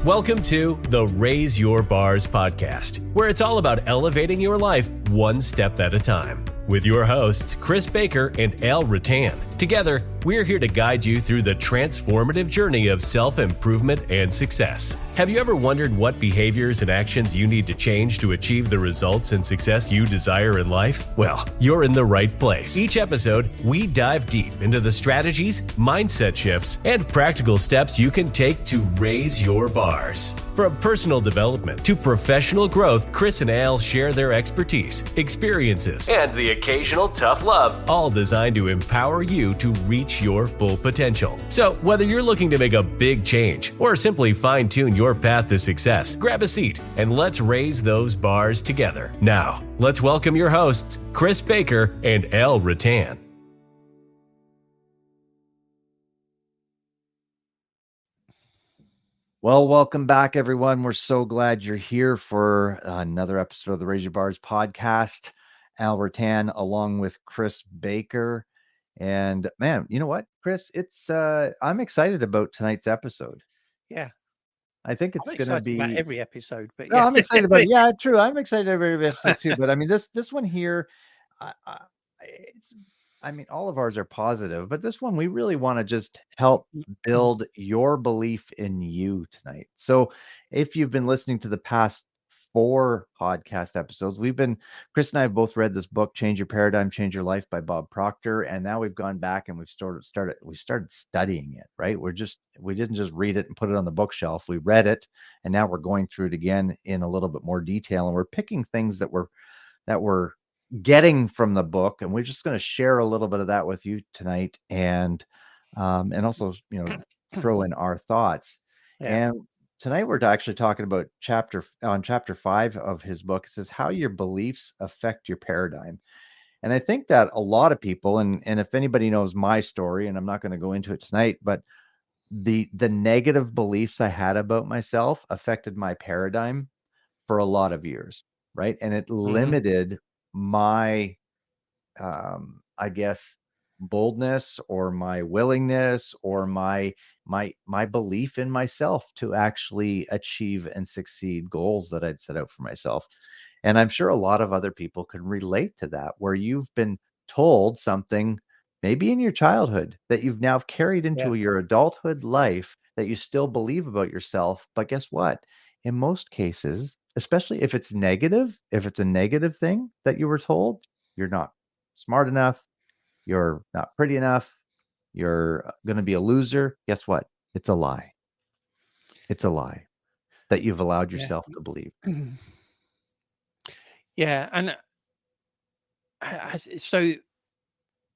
Welcome to the Raise Your Bars podcast, where it's all about elevating your life one step at a time. With your hosts, Chris Baker and Al Rattan. Together, we're here to guide you through the transformative journey of self-improvement and success. Have you ever wondered what behaviors and actions you need to change to achieve the results and success you desire in life? Well, you're in the right place. Each episode, we dive deep into the strategies, mindset shifts, and practical steps you can take to raise your bars. From personal development to professional growth, Chris and Al share their expertise, experiences, and the occasional tough love, all designed to empower you to reach your full potential. So, whether you're looking to make a big change or simply fine-tune your path to success, grab a seat and let's raise those bars together. Now, let's welcome your hosts, Chris Baker and Al Rattan. Well, welcome back, everyone. We're so glad you're here for another episode of the Raise Your Bars podcast. Al Rattan along with Chris Baker. And man, you know what, Chris? It's I'm excited about tonight's episode. Yeah. I think it's going to be about every episode, but no, yeah. I'm excited about it. Yeah, true. I'm excited about every episode too. But I mean, this one here, all of ours are positive, but this one we really want to just help build your belief in you tonight. So if you've been listening to the past 4 podcast episodes, Chris and I have both read this book, Change Your Paradigm, Change Your Life by Bob Proctor. And now we've gone back and we started studying it, right? We didn't just read it and put it on the bookshelf. We read it and now we're going through it again in a little bit more detail. And we're picking things that we're getting from the book. And we're just going to share a little bit of that with you tonight. And also, throw in our thoughts. Yeah. And tonight we're actually talking about chapter 5 of his book. It says how your beliefs affect your paradigm. And I think that a lot of people, and if anybody knows my story, and I'm not going to go into it tonight, but the negative beliefs I had about myself affected my paradigm for a lot of years, right? And it limited my, I guess, boldness or my willingness or my belief in myself to actually achieve and succeed goals that I'd set out for myself. And I'm sure a lot of other people can relate to that, where you've been told something maybe in your childhood that you've now carried into your adulthood life that you still believe about yourself. But guess what? In most cases, especially if it's negative, if it's a negative thing that you were told, you're not smart enough, you're not pretty enough, you're going to be a loser. Guess what? It's a lie. It's a lie that you've allowed yourself to believe. Yeah. And so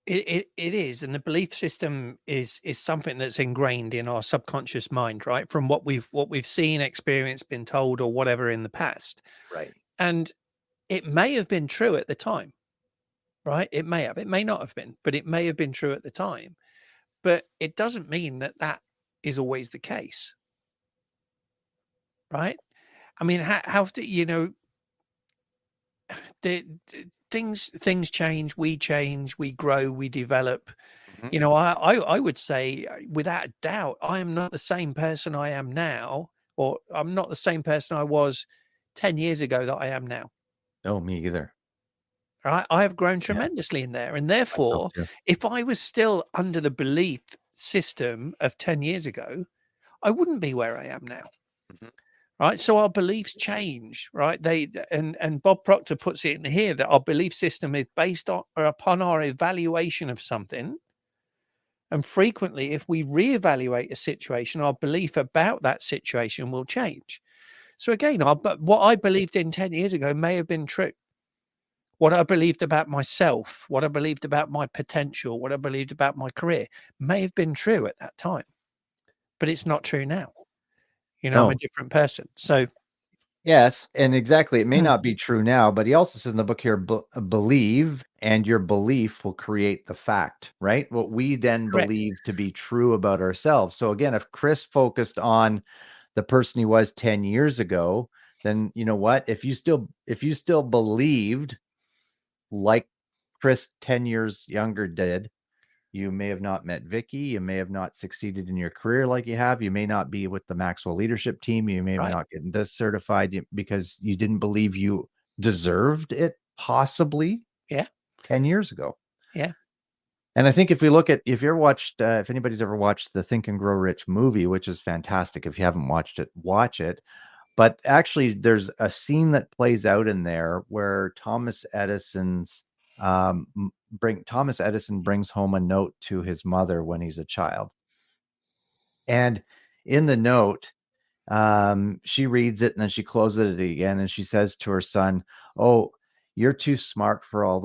it is. And the belief system is something that's ingrained in our subconscious mind, right? From what we've seen, experienced, been told, or whatever in the past. Right. And it may have been true at the time. Right? It may not have been, but it may have been true at the time. But it doesn't mean that is always the case. Right? I mean, things change, we grow, we develop. I would say without a doubt, I am not the same person I am now, or I'm not the same person I was 10 years ago that I am now. Oh, me either. Right? I have grown tremendously in there. And therefore, if I was still under the belief system of 10 years ago, I wouldn't be where I am now. Right. So our beliefs change, right? And Bob Proctor puts it in here that our belief system is based on or upon our evaluation of something. And frequently, if we reevaluate a situation, our belief about that situation will change. So again, what I believed in 10 years ago may have been true. What I believed about myself, what I believed about my potential, what I believed about my career may have been true at that time, but it's not true now. I'm a different person. So, yes, and exactly. It may not be true now, but he also says in the book here, believe, and your belief will create the fact, right? What we then believe to be true about ourselves. So again, if Chris focused on the person he was 10 years ago, then you know what? If you still believed like Chris 10 years younger did, You may have not met Vicky. You may have not succeeded in your career like you have. You may not be with the Maxwell leadership team. You may Right. not get this certified because you didn't believe you deserved it, possibly. Yeah. 10 years ago. Yeah. And I think if you look at, if you're watched, if anybody's ever watched the Think and Grow Rich movie, which is fantastic. If you haven't watched it, watch it. But actually, there's a scene that plays out in there where Thomas Edison brings home a note to his mother when he's a child. And in the note, she reads it and then she closes it again, and she says to her son, "Oh, you're too smart for all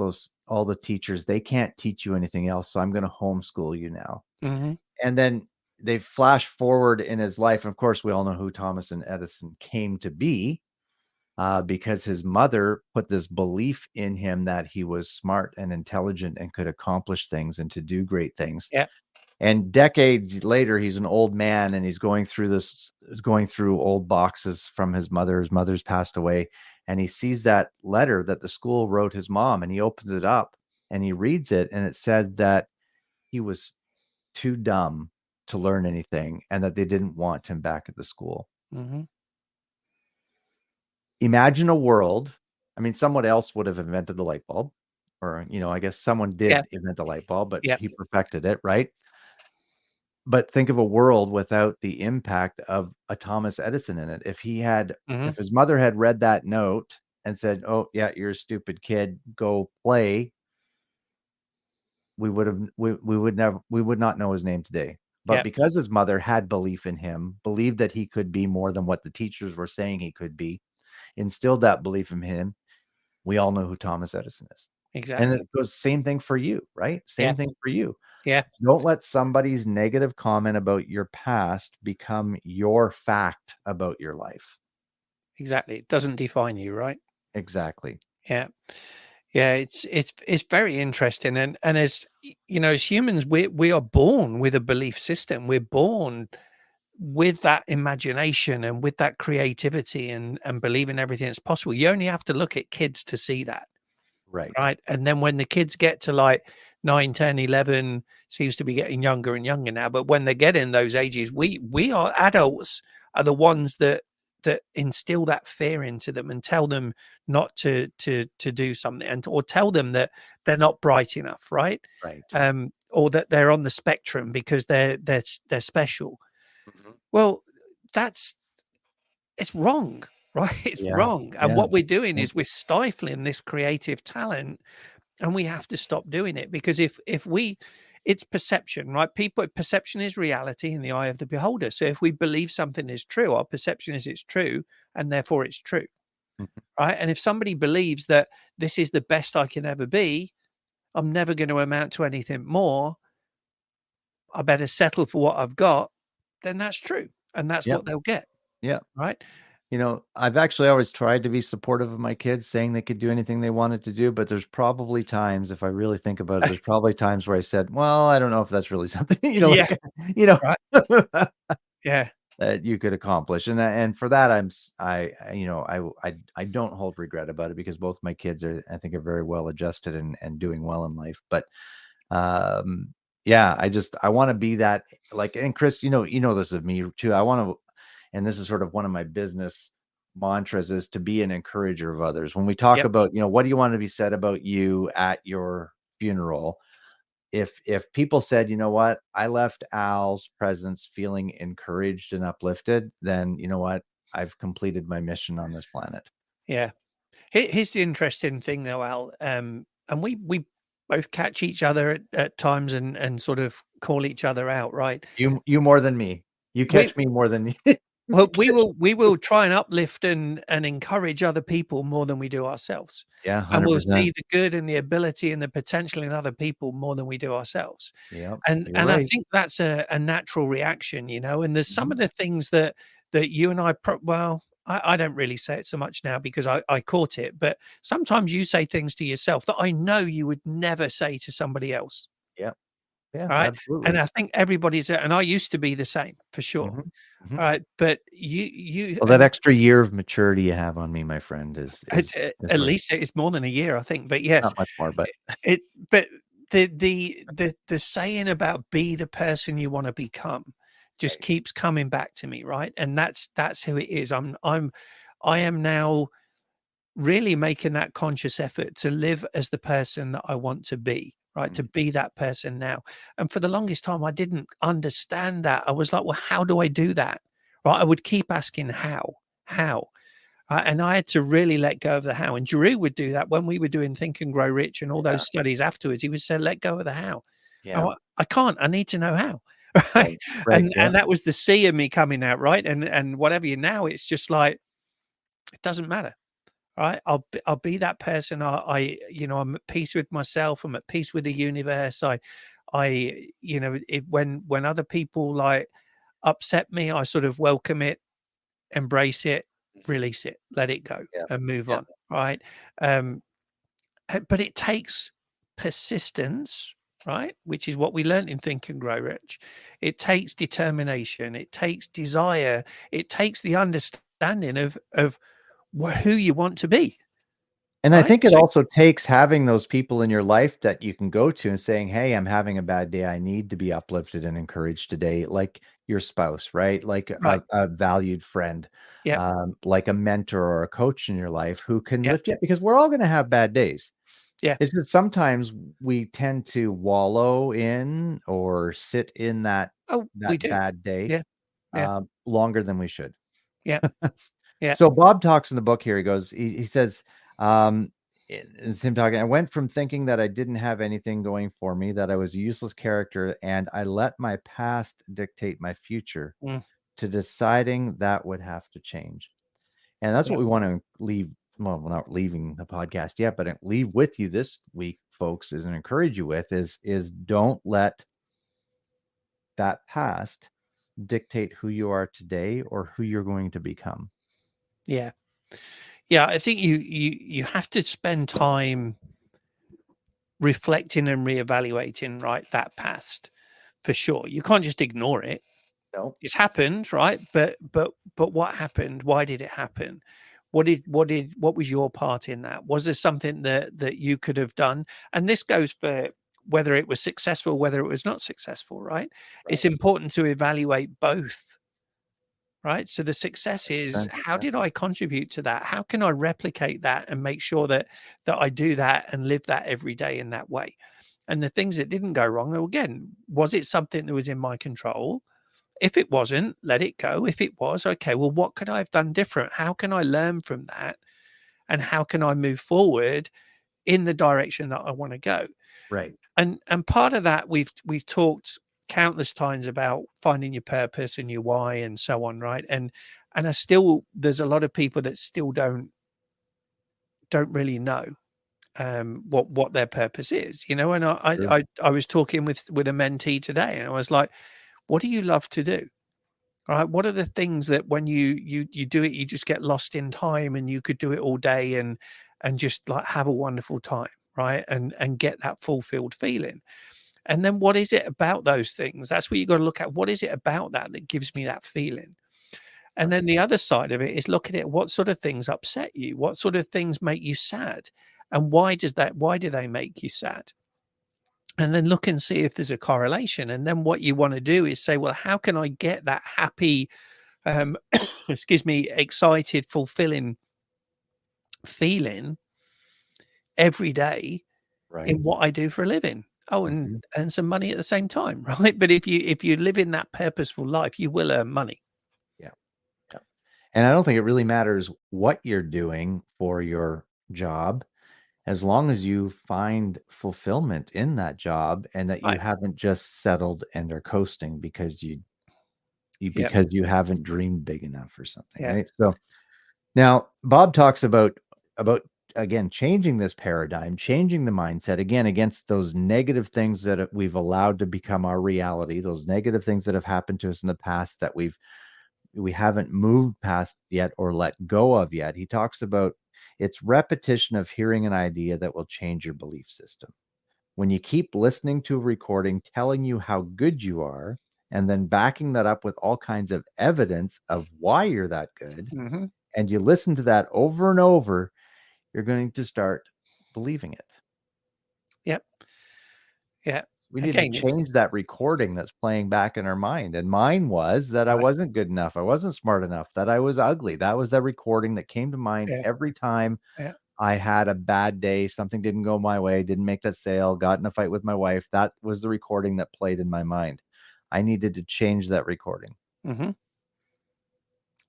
the teachers. They can't teach you anything else. So I'm going to homeschool you now." Mm-hmm. And then they flash forward in his life. Of course, we all know who Thomas and Edison came to be, because his mother put this belief in him that he was smart and intelligent and could accomplish things and to do great things. Yeah. And decades later, he's an old man and he's going through old boxes from his mother. His mother's passed away. And he sees that letter that the school wrote his mom, and he opens it up and he reads it. And it said that he was too dumb to learn anything and that they didn't want him back at the school. Mm-hmm. Imagine a world. I mean, someone else would have invented the light bulb, or, I guess someone did invent the light bulb, but he perfected it, right? But think of a world without the impact of a Thomas Edison in it. If his mother had read that note and said, "Oh yeah, you're a stupid kid, go play," we would not know his name today. But because his mother had belief in him, believed that he could be more than what the teachers were saying he could be, instilled that belief in him, we all know who Thomas Edison is. Exactly. And it goes same thing for you, right? Same thing for you. Yeah. Don't let somebody's negative comment about your past become your fact about your life. Exactly. It doesn't define you, right? Exactly. Yeah. Yeah. It's very interesting. And as as humans, we are born with a belief system. We're born with that imagination and with that creativity and believing everything that's possible. You only have to look at kids to see that. Right. And then when the kids get to like 9, 10, 11, seems to be getting younger and younger now. But when they get in those ages, we are adults are the ones that instill that fear into them and tell them not to do something, or tell them that they're not bright enough. Right. Or that they're on the spectrum because they're special. Mm-hmm. Well, it's wrong. Right. It's wrong. And what we're doing is we're stifling this creative talent, and we have to stop doing it, because it's perception, right? Perception is reality in the eye of the beholder. So if we believe something is true, our perception is it's true, and therefore it's true. Mm-hmm. Right. And if somebody believes that this is the best I can ever be, I'm never going to amount to anything more, I better settle for what I've got, then that's true. And that's what they'll get. Yeah. Right. I've actually always tried to be supportive of my kids, saying they could do anything they wanted to do. But there's probably times, if I really think about it, there's probably times where I said, "Well, I don't know if that's really something, that you could accomplish." And for that, I don't hold regret about it, because both my kids I think are very well adjusted and doing well in life. But I want to be that, like, and Chris, this of me too. I want to. And this is sort of one of my business mantras, is to be an encourager of others. When we talk about, what do you want to be said about you at your funeral? If people said, "You know what, I left Al's presence feeling encouraged and uplifted," then you know what, I've completed my mission on this planet. Yeah. Here's the interesting thing though, Al. And we both catch each other at times and sort of call each other out, right? You more than me. You catch me more than me. Well, we will try and uplift and encourage other people more than we do ourselves. Yeah, 100%. And we'll see the good and the ability and the potential in other people more than we do ourselves. Yeah, and right. I think that's a natural reaction, and there's some of the things that you and I I don't really say it so much now because I caught it, but sometimes you say things to yourself that I know you would never say to somebody else. Yeah. Yeah, right. Absolutely. And I think everybody's, and I used to be the same for sure. Mm-hmm. Mm-hmm. All right. But you that extra year of maturity you have on me, my friend, is at least it's more than a year, I think. But yes, not much more, but the saying about be the person you want to become just keeps coming back to me, right? And that's who it is. I am now really making that conscious effort to live as the person that I want to be, right? To be that person now. And for the longest time, I didn't understand that. I was like, well, how do I do that? Right? I would keep asking how. And I had to really let go of the how. And Drew would do that when we were doing Think and Grow Rich and all those studies afterwards. He would say, let go of the how. Yeah. I can't. I need to know how. Right. And that was the C of me coming out. Right. And whatever you now, it's just like, it doesn't matter. Right. I'll be that person. I'm at peace with myself. I'm at peace with the universe. When other people like upset me, I sort of welcome it, embrace it, release it, let it go, and move on. Right. But it takes persistence, right? Which is what we learned in Think and Grow Rich. It takes determination. It takes desire. It takes the understanding of who you want to be. And I think it also takes having those people in your life that you can go to and saying, hey, I'm having a bad day. I need to be uplifted and encouraged today. Like your spouse, right? Like a valued friend, like a mentor or a coach in your life who can lift you up, because we're all going to have bad days. Yeah. It's just sometimes we tend to wallow in or sit in that bad day longer than we should. Yeah. Yeah. So Bob talks in the book here. He goes, he says, it's him talking, I went from thinking that I didn't have anything going for me, that I was a useless character, and I let my past dictate my future, to deciding that would have to change. And that's what we want to leave. Well, we're not leaving the podcast yet, but leave with you this week, folks, is and encourage you with is don't let that past dictate who you are today or who you're going to become. Yeah. Yeah, I think you have to spend time reflecting and reevaluating, right, that past, for sure. You can't just ignore it. No, it's happened, right? But what happened? Why did it happen? What was your part in that? Was there something that you could have done? And this goes for whether it was successful, whether it was not successful, right? It's important to evaluate both. Right. So the success is, how did I contribute to that? How can I replicate that and make sure that I do that and live that every day in that way? And the things that didn't go wrong, again, was it something that was in my control? If it wasn't, let it go. If it was, okay, well, what could I have done different? How can I learn from that? And how can I move forward in the direction that I want to go? Right. And part of that, we've talked countless times about finding your purpose and your why and so on, right? And there's a lot of people that still don't really know what their purpose is, you know. And I was talking with a mentee today, and I was like, what do you love to do? All right, what are the things that when you do it, you just get lost in time, and you could do it all day and just like have a wonderful time, right? And get that fulfilled feeling. And then what is it about those things? That's what you got to look at. What is it about that gives me that feeling? And then the other side of it is looking at what sort of things upset you, what sort of things make you sad, and why do they make you sad? And then look and see if there's a correlation. And then what you want to do is say, well, how can I get that happy, excited, fulfilling feeling every day in what I do for a living? Oh, and earn some money at the same time, right? But if you live in that purposeful life, you will earn money. Yeah. And I don't think it really matters what you're doing for your job, as long as you find fulfillment in that job and that you haven't just settled and are coasting because you haven't dreamed big enough or something. Right. So now Bob talks about again, changing this paradigm, changing the mindset, again, against those negative things that we've allowed to become our reality, those negative things that have happened to us in the past that we haven't moved past yet or let go of yet. He talks about it's repetition of hearing an idea that will change your belief system. When you keep listening to a recording telling you how good you are, and then backing that up with all kinds of evidence of why you're that good, and you listen to that over and over, you're going to start believing it. Yep. Yeah. We need Again, to change that recording that's playing back in our mind. And mine was that I wasn't good enough. I wasn't smart enough, that I was ugly. That was the recording that came to mind every time I had a bad day. Something didn't go my way, didn't make that sale, got in a fight with my wife. That was the recording that played in my mind. I needed to change that recording.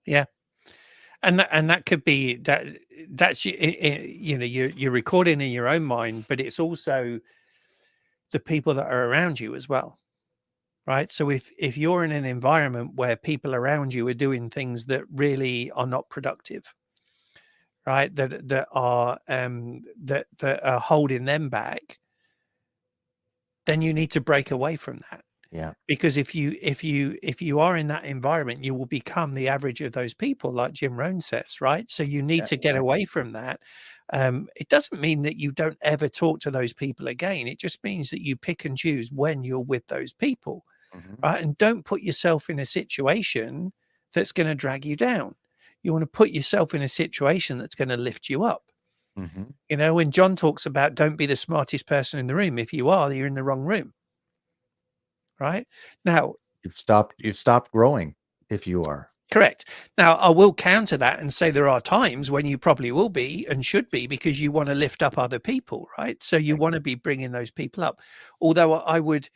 Yeah. And that could be that's you know, you're recording in your own mind, but it's also the people that are around you as well, right? So if you're in an environment where people around you are doing things that really are not productive, right, that are holding them back, then you need to break away from that. Yeah. Because if you are in that environment, you will become the average of those people, like Jim Rohn says, right? So you need to get away from that. It doesn't mean that you don't ever talk to those people again. It just means that you pick and choose when you're with those people, right? And don't put yourself in a situation that's going to drag you down. You want to put yourself in a situation that's going to lift you up. You know, when John talks about don't be the smartest person in the room, if you are, you're in the wrong room. Right now, you've stopped growing if you are. Correct. Now, I will counter that and say there are times when you probably will be and should be, because you want to lift up other people, right? So you want to be bringing those people up. Although I would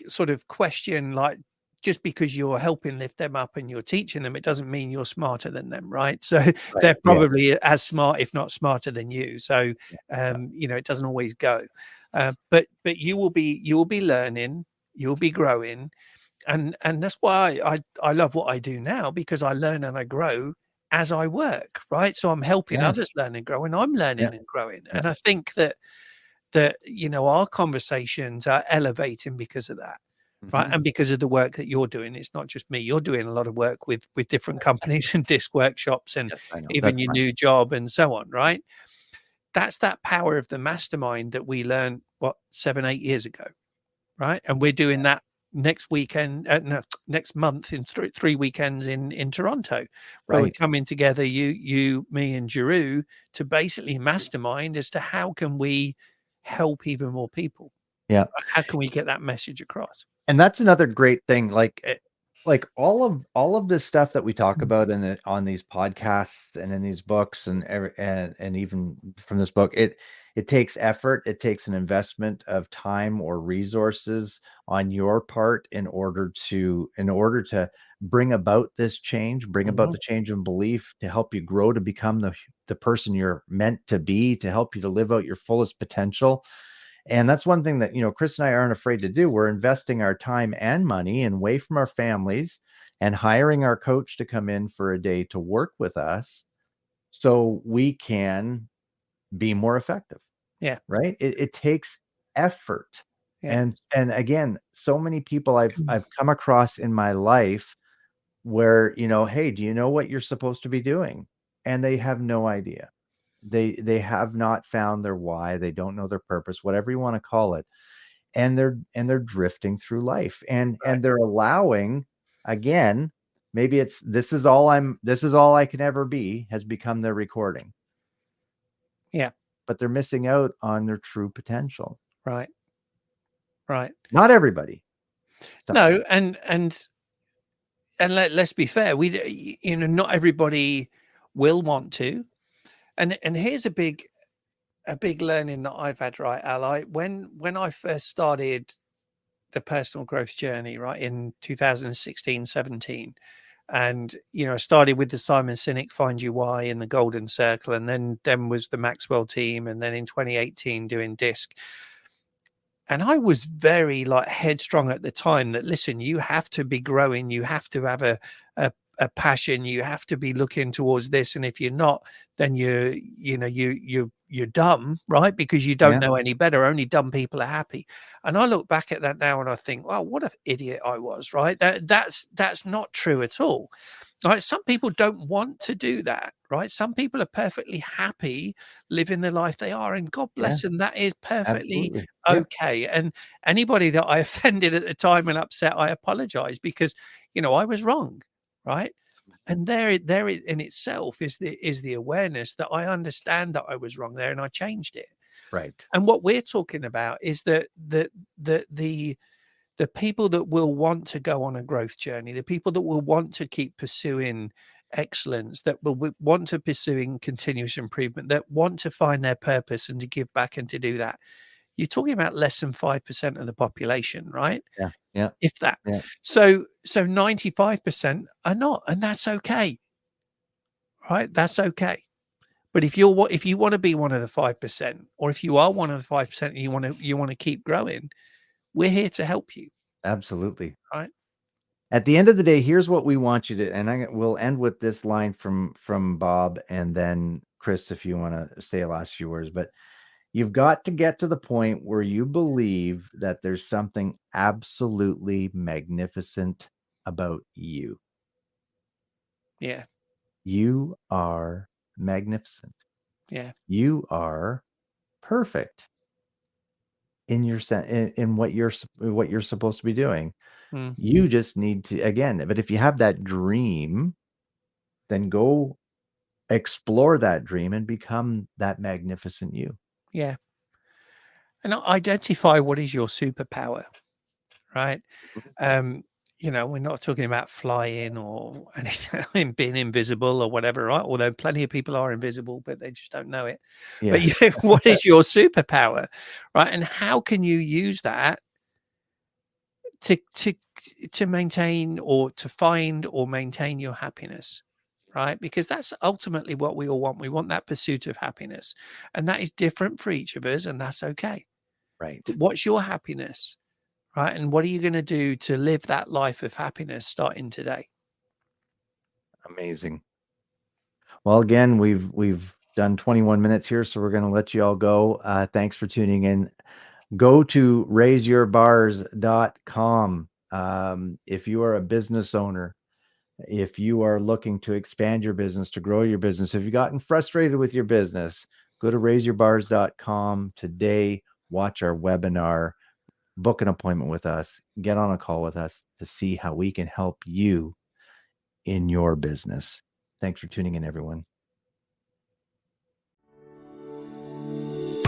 sort of question, like, just because you're helping lift them up and you're teaching them, it doesn't mean you're smarter than them, right? So they're probably as smart, if not smarter than you. So, you know, it doesn't always go. But you will be learning, you'll be growing, and that's why I love what I do now, because I learn and I grow as I work, right? So I'm helping others learn and grow, and I'm learning and growing. And I think that you know, our conversations are elevating because of that, right? And because of the work that you're doing. It's not just me. You're doing a lot of work with different companies and disc workshops, and even your new job and so on, right? That's that power of the mastermind that we learned, 7-8 years ago, right? And we're doing that next weekend, next month, in 3 weekends in Toronto, where we're coming together, you, me, and Giroux, to basically mastermind as to how can we help even more people. How can we get that message across? And that's another great thing. Like all of this stuff that we talk about on these podcasts and in these books and even from this book, it takes effort. It takes an investment of time or resources on your part in order to bring about this change, bring about the change in belief, to help you grow, to become the person you're meant to be, to help you to live out your fullest potential. And that's one thing that, you know, Chris and I aren't afraid to do. We're investing our time and money and away from our families and hiring our coach to come in for a day to work with us so we can be more effective. Yeah. Right. It takes effort. And again, so many people I've come across in my life where, you know, hey, do you know what you're supposed to be doing? And they have no idea. They have not found their why. They don't know their purpose, whatever you want to call it. And they're drifting through life, and they're allowing, again, maybe it's this is all I can ever be has become their recording. Yeah. But they're missing out on their true potential. Right. Not everybody. No, and let's be fair, we, you know, not everybody will want to. And here's a big learning that I've had, right, Al? When I first started the personal growth journey, right, in 2016, 17, and, you know, I started with the Simon Sinek Find Your Why in the Golden Circle, and then was the Maxwell team, and then in 2018 doing DISC. And I was very, like, headstrong at the time that, listen, you have to be growing, you have to have a passion, you have to be looking towards this, and if you're not, then you're dumb, right? Because you don't know any better. Only dumb people are happy. And I look back at that now and I think, wow, what an idiot I was, right? That's not true at all. Right? Some people don't want to do that, right? Some people are perfectly happy living the life they are, and God bless them. That is perfectly okay. And anybody that I offended at the time and upset, I apologize, because, you know, I was wrong, right? And there in itself is the awareness that I understand that I was wrong there, and I changed it. Right. And what we're talking about is that the people that will want to go on a growth journey, the people that will want to keep pursuing excellence, that will want to pursuing continuous improvement, that want to find their purpose and to give back and to do that. You're talking about less than 5% of the population, right? Yeah. Yeah. If that. Yeah. So 95% are not, and that's okay. Right? That's okay. But if you want to be one of the 5%, or if you are one of the 5% and you want to keep growing, we're here to help you. Absolutely. Right. At the end of the day, here's what we want you to, and we'll end with this line from Bob, and then Chris, if you want to say the last few words. But you've got to get to the point where you believe that there's something absolutely magnificent about you. Yeah. You are magnificent. Yeah. You are perfect in your in what you're supposed to be doing. You just need to, again, but if you have that dream, then go explore that dream and become that magnificent you. Yeah. And identify what is your superpower, right? You know, we're not talking about flying or anything, being invisible or whatever, right? Although plenty of people are invisible, but they just don't know it. Yeah. But what is your superpower, right? And how can you use that to maintain or to find or maintain your happiness, right? Because that's ultimately what we all want. We want that pursuit of happiness, and that is different for each of us, and that's okay. Right. But what's your happiness, right? And what are you going to do to live that life of happiness starting today? Amazing. Well, again, we've done 21 minutes here, so we're going to let you all go. Thanks for tuning in. Go to raiseyourbars.com. If you are a business owner, if you are looking to expand your business, to grow your business, if you've gotten frustrated with your business, go to raiseyourbars.com today. Watch our webinar, book an appointment with us, get on a call with us to see how we can help you in your business. Thanks for tuning in, everyone.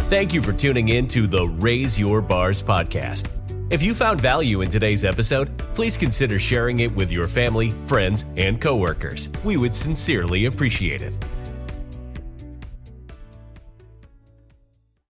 Thank you for tuning in to the Raise Your Bars podcast. If you found value in today's episode, please consider sharing it with your family, friends, and coworkers. We would sincerely appreciate it.